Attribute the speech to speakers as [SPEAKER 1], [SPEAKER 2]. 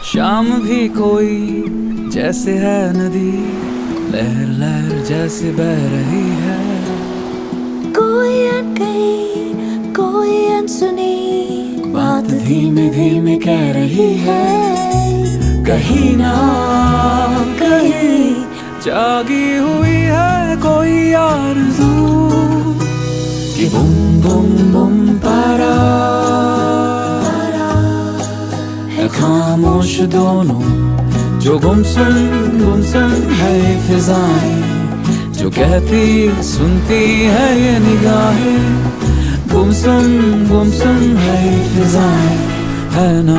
[SPEAKER 1] शाम भी कोई जैसे है नदी, लहर लहर जैसे बह रही है।
[SPEAKER 2] कोई अनकही कोई अनसुनी
[SPEAKER 1] बात धीमे धीमे कह रही है। कहीं ना कहीं जागी हुई है कोई आरज़ू कि बुम बुम बुम पारा है खामोश दोनों, जो गुमसुम है फिजाएं, जो कहती सुनती है ये निगाहें। गुमसुम है फिजाएं, है ना।